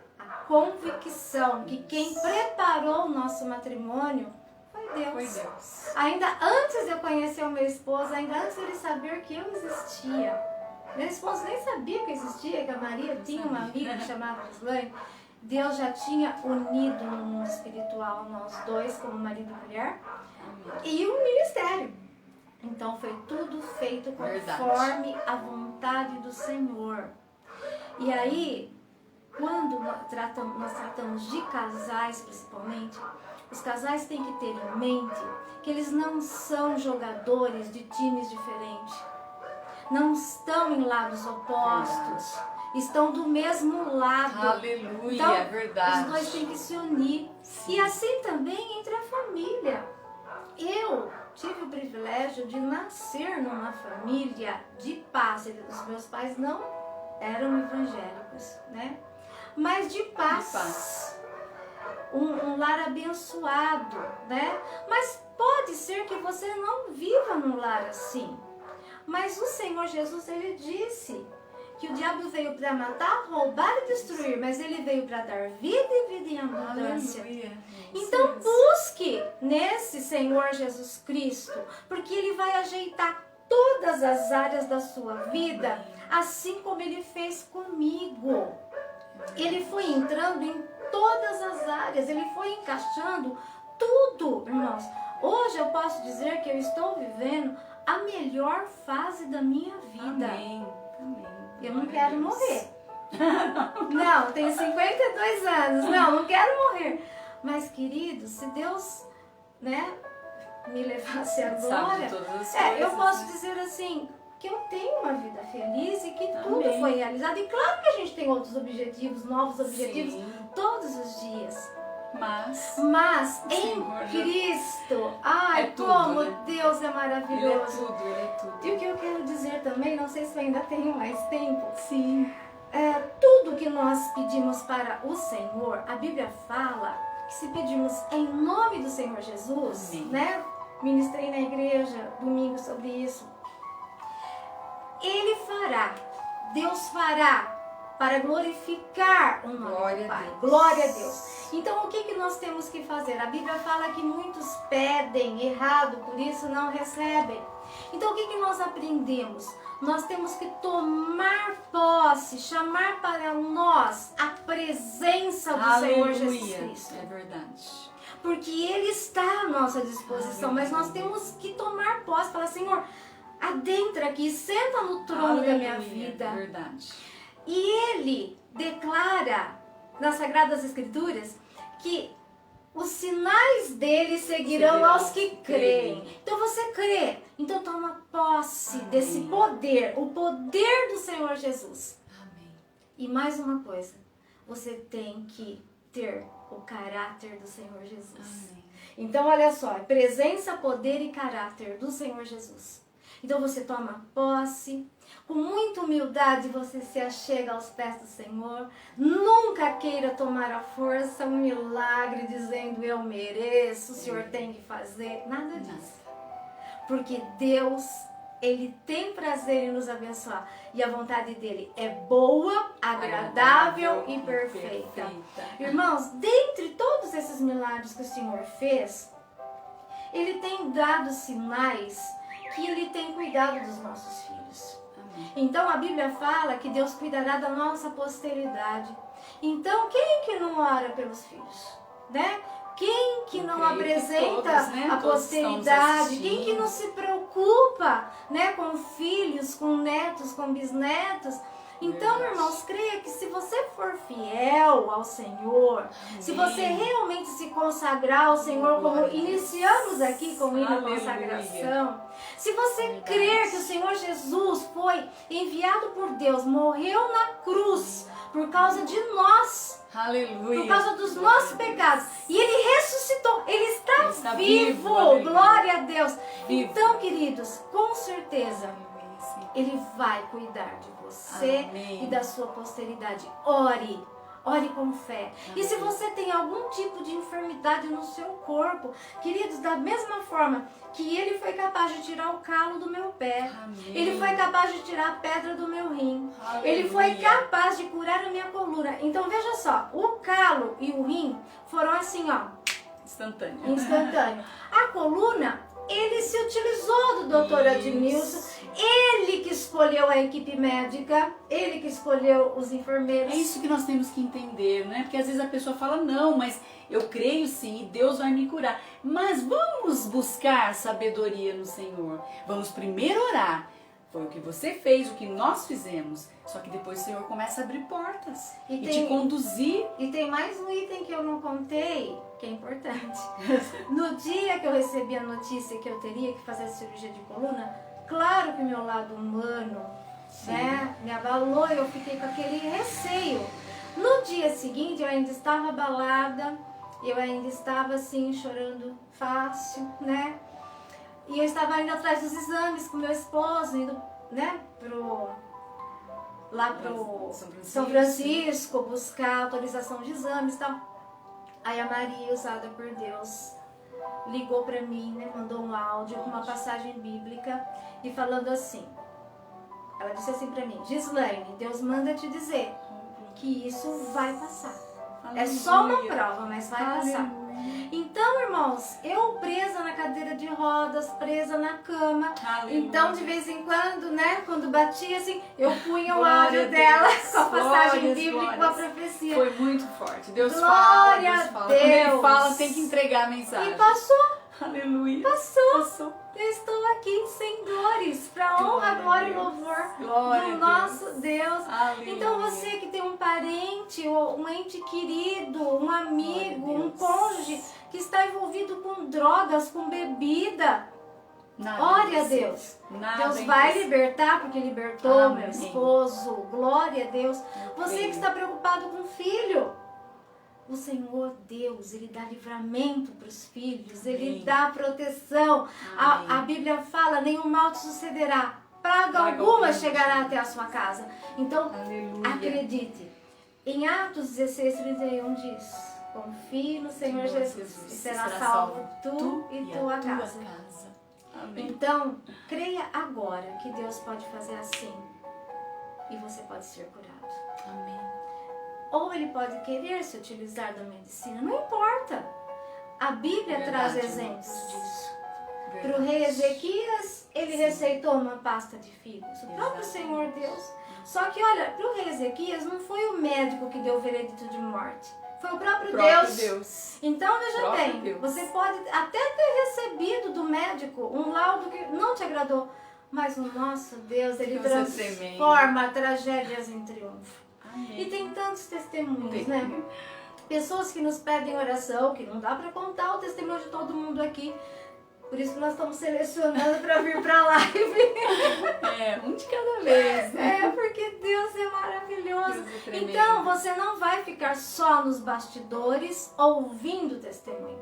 Convicção que quem preparou o nosso matrimônio foi Deus. Foi Deus. Ainda antes de eu conhecer o meu esposo, ainda antes de ele saber que eu existia. Meu esposo nem sabia que eu existia, que a Maria tinha uma amiga que chamava Gislaine. Deus já tinha unido no mundo espiritual nós dois, como marido e mulher, e o ministério. Então foi tudo feito conforme a vontade do Senhor. E aí, quando nós tratamos de casais, principalmente, os casais têm que ter em mente que eles não são jogadores de times diferentes. Não estão em lados opostos. Estão do mesmo lado. Aleluia, então, é verdade. Os dois têm que se unir. Sim. E assim também entre a família. Eu tive o privilégio de nascer numa família de paz. Os meus pais não eram evangélicos, né? Mas de paz. Um lar abençoado, né? Mas pode ser que você não viva num lar assim. Mas o Senhor Jesus, Ele disse que o diabo veio para matar, roubar e destruir, mas ele veio para dar vida e vida em abundância. Aleluia. Então busque nesse Senhor Jesus Cristo, porque Ele vai ajeitar todas as áreas da sua vida, assim como Ele fez comigo. Ele foi entrando em todas as áreas, Ele foi encaixando tudo, irmãos. Hoje eu posso dizer que eu estou vivendo a melhor fase da minha vida. Amém. Amém. Eu não quero morrer. Não, tenho 52 anos. Não quero morrer. Mas, querido, se Deus, né, me levasse agora, eu posso dizer assim, que eu tenho uma vida feliz e que tudo foi realizado. E claro que a gente tem outros objetivos, novos objetivos, todos os dias. Mas em Cristo, como Deus é maravilhoso. Ele é tudo. E o que eu quero dizer também, não sei se eu ainda tenho mais tempo. Sim. Tudo que nós pedimos para o Senhor, a Bíblia fala que se pedirmos em nome do Senhor Jesus, né? Ministrei na igreja domingo sobre isso. Ele fará, Deus fará para glorificar o nome do Pai. Glória a Deus. Então, o que nós temos que fazer? A Bíblia fala que muitos pedem errado, por isso não recebem. Então, o que nós aprendemos? Nós temos que tomar posse, chamar para nós a presença do Senhor Jesus Cristo. É verdade. Porque Ele está à nossa disposição, mas nós temos que tomar posse, falar, Senhor, adentra aqui, senta no trono da minha vida. É verdade. E Ele declara nas Sagradas Escrituras que os sinais dele seguirão aos que creem. Então você crê. Então toma posse desse poder, o poder do Senhor Jesus. Amém. E mais uma coisa, você tem que ter o caráter do Senhor Jesus. Amém. Então olha só, presença, poder e caráter do Senhor Jesus. Então você toma posse, com muita humildade você se achega aos pés do Senhor. Nunca queira tomar à força um milagre dizendo eu mereço, o Senhor tem que fazer. Nada disso. Porque Deus, Ele tem prazer em nos abençoar. E a vontade dEle é boa, agradável e perfeita. Irmãos, dentre todos esses milagres que o Senhor fez, Ele tem dado sinais que Ele tem cuidado dos nossos filhos. Amém. Então a Bíblia fala que Deus cuidará da nossa posteridade. Então quem que não ora pelos filhos? Né? Quem que não apresenta todos, né? a Todos posteridade? Quem que não se preocupa, né, com filhos, com netos, com bisnetos? Então, Verdade. irmãos, creia que se você for fiel ao Senhor, Amém. se você realmente se consagrar ao Senhor, como iniciamos aqui com o hino de consagração, se você crer que o Senhor Jesus foi enviado por Deus, morreu na cruz por causa de nós, Aleluia. por causa dos nossos pecados, e Ele ressuscitou, Ele está vivo, aleluia. glória a Deus. Vivo. Então, queridos, com certeza, Aleluia, sim. Ele vai cuidar de você Amém. e da sua posteridade. Ore, ore com fé. E se você tem algum tipo de enfermidade no seu corpo, queridos, da mesma forma que Ele foi capaz de tirar o calo do meu pé, Amém. Ele foi capaz de tirar a pedra do meu rim, Aleluia. Ele foi capaz de curar a minha coluna. Então veja só, o calo e o rim foram assim, ó, Instantâneo. instantâneo. A coluna, ele se utilizou do doutor Isso. Admilson, ele que escolheu a equipe médica, ele que escolheu os enfermeiros. É isso que nós temos que entender, né? Porque às vezes a pessoa fala, não, mas eu creio sim e Deus vai me curar. Mas vamos buscar sabedoria no Senhor. Vamos primeiro orar. Foi o que você fez, o que nós fizemos. Só que depois o Senhor começa a abrir portas e te conduzir. E tem mais um item que eu não contei, que é importante. No dia que eu recebi a notícia que eu teria que fazer a cirurgia de coluna, claro que o meu lado humano, né, me abalou, eu fiquei com aquele receio. No dia seguinte eu ainda estava abalada, eu ainda estava assim chorando fácil, né? E eu estava indo atrás dos exames com meu esposo, indo, né, lá pro São Francisco, buscar autorização de exames e tal. Aí a Maria, usada por Deus, ligou para mim, né, mandou um áudio com uma passagem bíblica e falando assim, ela disse assim para mim, Gislaine, Deus manda te dizer que isso vai passar. É só uma prova, mas vai passar. Então, irmãos, eu presa na cadeira de rodas, presa na cama. Aleluia. Então, de vez em quando, né, quando batia assim, eu punha o áudio dela com a passagem bíblica, com a profecia. Foi muito forte. Deus Glória fala, Deus a fala. Deus. Quando Ele fala, tem que entregar a mensagem. E passou, Aleluia. passou. Eu estou aqui sem dores, para honra, glória e louvor do nosso Deus. Aleluia. Então você que tem um parente, ou um ente querido, um amigo, um cônjuge que está envolvido com drogas, com bebida, ore a Deus. Deus vai libertar, porque libertou meu esposo. Glória a Deus. Você que está preocupado com o filho, o Senhor Deus, Ele dá livramento para os filhos, Ele dá proteção. A Bíblia fala, nenhum mal te sucederá, praga alguma chegará até a sua casa. Então, acredite. Em Atos 16:31 diz, confie no Senhor Jesus e será salvo tu e tua casa. Amém. Então, creia agora que Deus pode fazer assim e você pode ser curado. Amém. Ou ele pode querer se utilizar da medicina, não importa. A Bíblia traz exemplos disso. Para o rei Ezequias, ele receitou uma pasta de figos. O próprio Senhor Deus. Só que, olha, para o rei Ezequias não foi o médico que deu o veredito de morte. Foi o próprio Deus. Então, veja bem, você pode até ter recebido do médico um laudo que não te agradou. Mas o nosso Deus, ele transforma tragédias em triunfo. Amém. E tem tantos testemunhos, né? Pessoas que nos pedem oração, que não dá para contar o testemunho de todo mundo aqui. Por isso que nós estamos selecionando para vir para a live. Um de cada vez. Né? Porque Deus é maravilhoso. Deus é então, você não vai ficar só nos bastidores ouvindo o testemunho.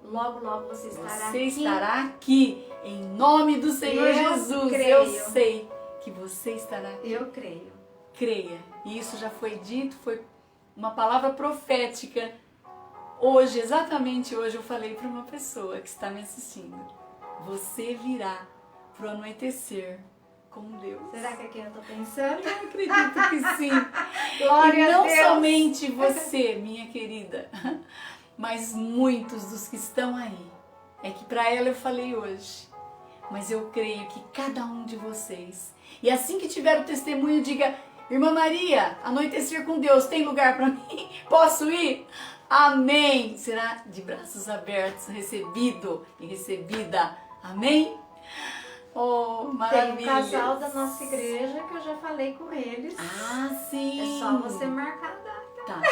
Logo, logo você estará aqui. Você estará aqui, em nome do Senhor Jesus. Creio. Eu sei que você estará aqui. Eu creio. Creia. E isso já foi dito, foi uma palavra profética. Hoje, exatamente hoje, eu falei para uma pessoa que está me assistindo. Você virá para o anoitecer com Deus. Será que é quem eu estou pensando? Eu acredito que sim. Glória e não a Deus. somente você, minha querida, mas muitos dos que estão aí. É que para ela eu falei hoje. Mas eu creio que cada um de vocês, e assim que tiver o testemunho, diga: Irmã Maria, anoitecer com Deus, tem lugar para mim? Posso ir? Amém! Será de braços abertos, recebido e recebida. Amém? Oh, maravilha! Tem um casal da nossa igreja que eu já falei com eles. Ah, sim! É só você marcar a data. Tá,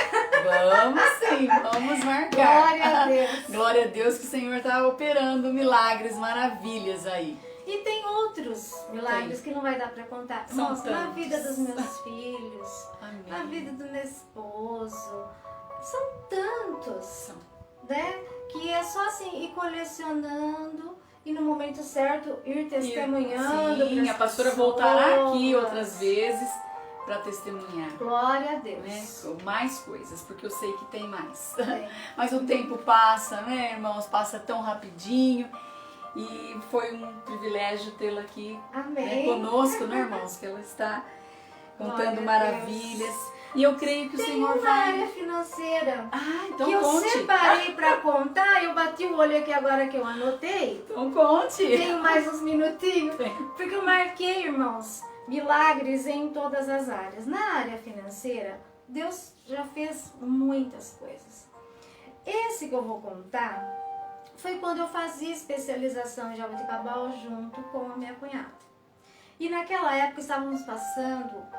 vamos sim, vamos marcar. Glória a Deus! Glória a Deus que o Senhor está operando milagres, maravilhas aí. E tem outros milagres que não vai dar para contar. São Nossa, na tantos. vida dos meus filhos, Amém. na vida do meu esposo. São tantos, né? Que é só assim, ir colecionando e no momento certo ir testemunhando. Sim, a pastora voltará aqui outras vezes para testemunhar. Glória a Deus. Né? Mais coisas, porque eu sei que tem mais. É. Mas o tempo passa, né, irmãos? Passa tão rapidinho. E foi um privilégio tê-la aqui, né, conosco, né, irmãos? Que ela está contando maravilhas. E eu creio que o Senhor tem uma vai... área financeira. Ah, então que conte. eu separei para contar, eu bati o olho aqui agora que eu anotei. Então conte. Tenho mais uns minutinhos. Tem. Porque eu marquei, irmãos, milagres em todas as áreas. Na área financeira, Deus já fez muitas coisas. Esse que eu vou contar foi quando eu fazia especialização em jabuticabal junto com a minha cunhada. E naquela época estávamos passando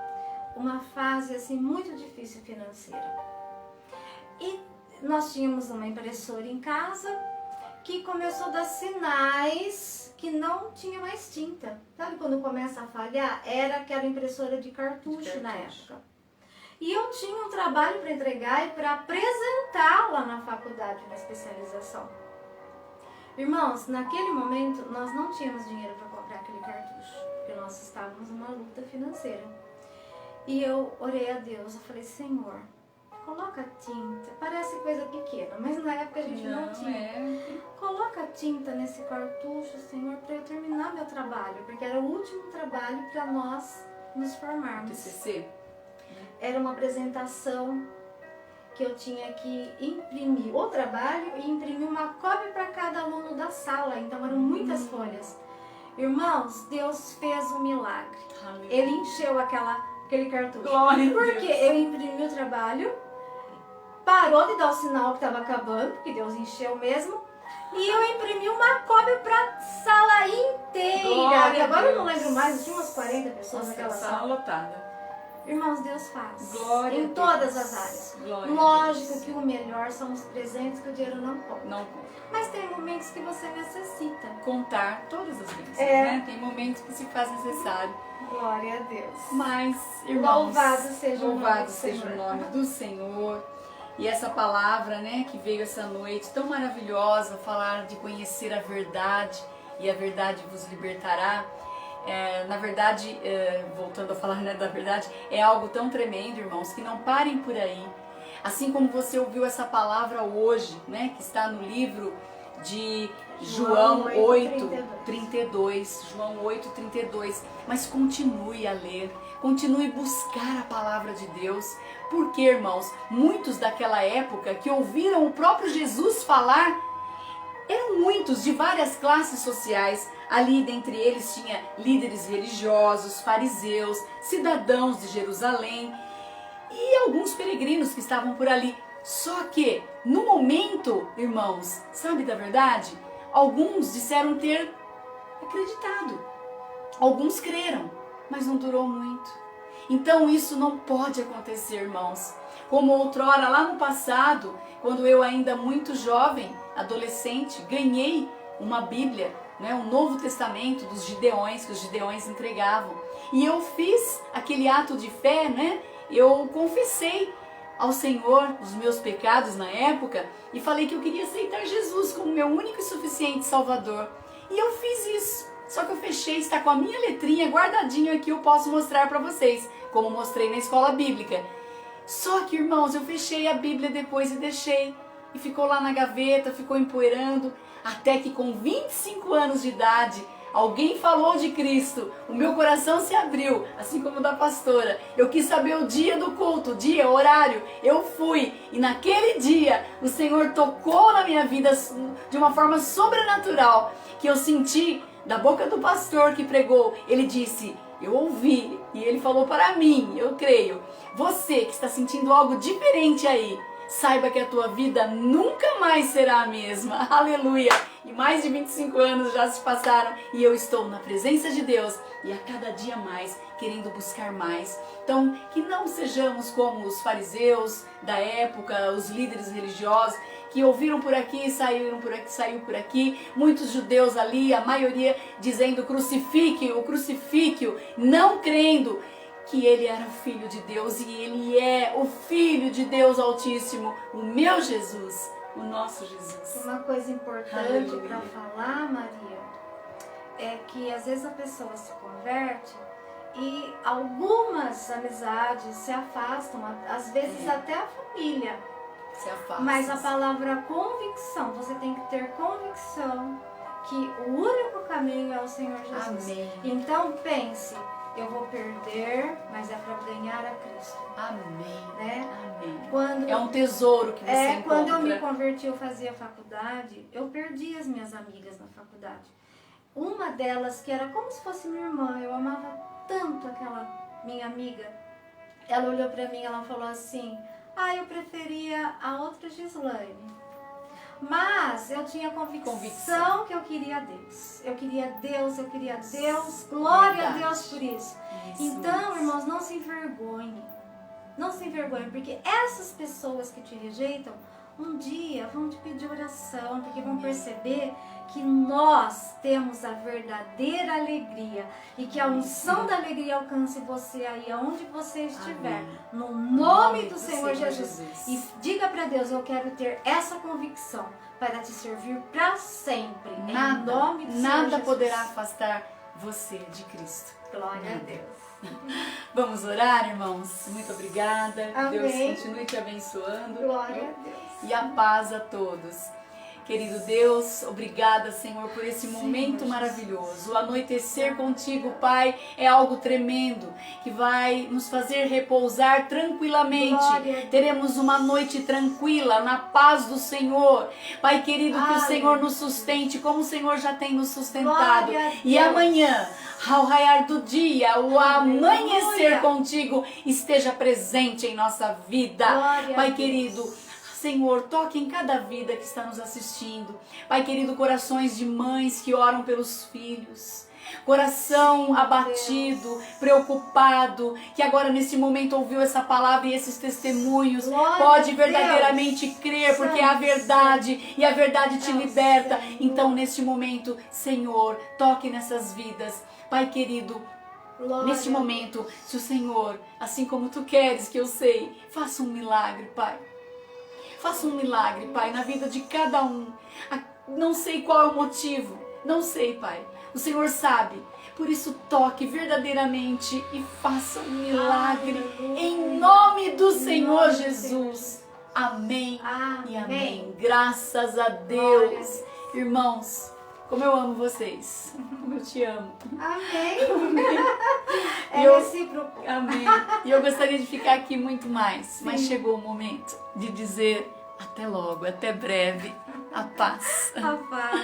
uma fase assim muito difícil financeira. E nós tínhamos uma impressora em casa que começou a dar sinais que não tinha mais tinta. Sabe quando começa a falhar? Era aquela impressora de cartucho na época. E eu tinha um trabalho para entregar e para apresentar lá na faculdade, na especialização. Irmãos, naquele momento nós não tínhamos dinheiro para comprar aquele cartucho, porque nós estávamos numa luta financeira. E eu orei a Deus, eu falei: Senhor, coloca tinta, parece coisa pequena, mas na época a gente não tinha. Coloca tinta nesse cartucho, Senhor, para eu terminar meu trabalho, porque era o último trabalho para nós nos formarmos. TCC? Era uma apresentação que eu tinha que imprimir o trabalho e imprimir uma cópia para cada aluno da sala, então eram muitas folhas. Irmãos, Deus fez um milagre. Aleluia. Ele encheu aquele cartucho. Glória a Porque Deus. eu imprimi o trabalho, parou de dar o sinal que estava acabando, porque Deus encheu mesmo, e eu imprimi uma cópia para a sala inteira. Glória E agora a eu não Deus. lembro mais, tinha umas 40 pessoas Nossa, naquela sala sala. lotada. Irmãos, Deus faz. Glória em a todas Deus. as áreas. Glória a Lógico Deus. que o melhor são os presentes que o dinheiro não compra. Não conta. Mas tem momentos que você necessita. Contar todas as bênçãos, É. né? Tem momentos que se faz necessário. Glória a Deus. Mas, irmãos, Louvado seja o nome louvado do seja Senhor. o nome do Senhor. E essa palavra, né, que veio essa noite tão maravilhosa, falar de conhecer a verdade e a verdade vos libertará. Na verdade, voltando a falar, né, da verdade, é algo tão tremendo, irmãos, que não parem por aí. Assim como você ouviu essa palavra hoje, né, que está no livro de João 8:32. João 8:32. Mas continue a ler, continue a buscar a palavra de Deus. Porque, irmãos, muitos daquela época que ouviram o próprio Jesus falar, eram muitos de várias classes sociais. Ali dentre eles tinha líderes religiosos, fariseus, cidadãos de Jerusalém e alguns peregrinos que estavam por ali. Só que, no momento, irmãos, sabe da verdade? Alguns disseram ter acreditado. Alguns creram, mas não durou muito. Então isso não pode acontecer, irmãos. Como outrora, lá no passado, quando eu ainda muito jovem, adolescente, ganhei uma Bíblia, né, um Novo Testamento dos Gideões, que os Gideões entregavam. E eu fiz aquele ato de fé, né? Eu confessei ao Senhor os meus pecados na época e falei que eu queria aceitar Jesus como meu único e suficiente Salvador. E eu fiz isso. Só que eu fechei, está com a minha letrinha guardadinho aqui, eu posso mostrar para vocês, como mostrei na escola bíblica. Só que, irmãos, eu fechei a Bíblia depois e deixei. E ficou lá na gaveta, ficou empoeirando, até que com 25 anos de idade, alguém falou de Cristo, o meu coração se abriu, assim como o da pastora. Eu quis saber o dia do culto, o dia, o horário, eu fui. E naquele dia, o Senhor tocou na minha vida de uma forma sobrenatural, que eu senti da boca do pastor que pregou. Ele disse, eu ouvi, e ele falou para mim, eu creio, você que está sentindo algo diferente aí, saiba que a tua vida nunca mais será a mesma. Aleluia! E mais de 25 anos já se passaram e eu estou na presença de Deus e a cada dia mais querendo buscar mais. Então, que não sejamos como os fariseus da época, os líderes religiosos, que ouviram por aqui, saíram por aqui, saiu por aqui. Muitos judeus ali, a maioria dizendo crucifique-o, não crendo que ele era o Filho de Deus e ele é o Filho de Deus Altíssimo, o meu Jesus, o nosso Jesus. Uma coisa importante para falar, Maria, é que às vezes a pessoa se converte e algumas amizades se afastam, às vezes até a família. Se afasta. Mas a palavra convicção, você tem que ter convicção que o único caminho é o Senhor Jesus. Amém. Então pense, eu vou perder, mas é para ganhar a Cristo. Amém. Né? Amém. É um tesouro que você encontra. Quando eu me converti, eu fazia faculdade, eu perdi as minhas amigas na faculdade. Uma delas, que era como se fosse minha irmã, eu amava tanto aquela minha amiga. Ela olhou para mim e ela falou assim, eu preferia a outra Gislaine. Mas eu tinha convicção que eu queria Deus. Eu queria Deus. Glória a Deus por isso. Então, irmãos, não se envergonhem. Não se envergonhem, porque essas pessoas que te rejeitam, um dia vão te pedir oração, porque vão perceber que nós temos a verdadeira alegria e que a unção da alegria alcance você aí, aonde você estiver. Amém. No nome do Senhor Jesus. E diga para Deus, eu quero ter essa convicção para te servir para sempre. Em nome do Senhor nada Jesus. Poderá afastar você de Cristo. Glória a Deus. Vamos orar, irmãos? Muito obrigada. Amém. Deus continue te abençoando. Glória a Deus. E a paz a todos. Querido Deus, obrigada, Senhor, por esse momento maravilhoso. O anoitecer contigo, Pai, é algo tremendo, que vai nos fazer repousar tranquilamente. Teremos uma noite tranquila, na paz do Senhor. Pai querido, que o Senhor nos sustente, como o Senhor já tem nos sustentado. E amanhã, ao raiar do dia, o amanhecer contigo esteja presente em nossa vida. Pai querido, Senhor, toque em cada vida que está nos assistindo. Pai querido, corações de mães que oram pelos filhos. Coração abatido, preocupado, que agora nesse momento ouviu essa palavra e esses testemunhos. Pode verdadeiramente crer, porque é a verdade e a verdade te liberta. Então neste momento, Senhor, toque nessas vidas. Pai querido, neste momento, se o Senhor, assim como tu queres que eu sei, faça um milagre, Pai. Faça um milagre, Pai, na vida de cada um. Não sei qual é o motivo, não sei, Pai. O Senhor sabe. Por isso, toque verdadeiramente e faça um milagre. Em nome do Senhor Jesus. Amém e amém. Graças a Deus. Irmãos, como eu amo vocês. Como eu te amo. Amém. E É eu- recíproco. Amém. E eu gostaria de ficar aqui muito mais, mas chegou o momento de dizer até logo, até breve. A paz. A paz.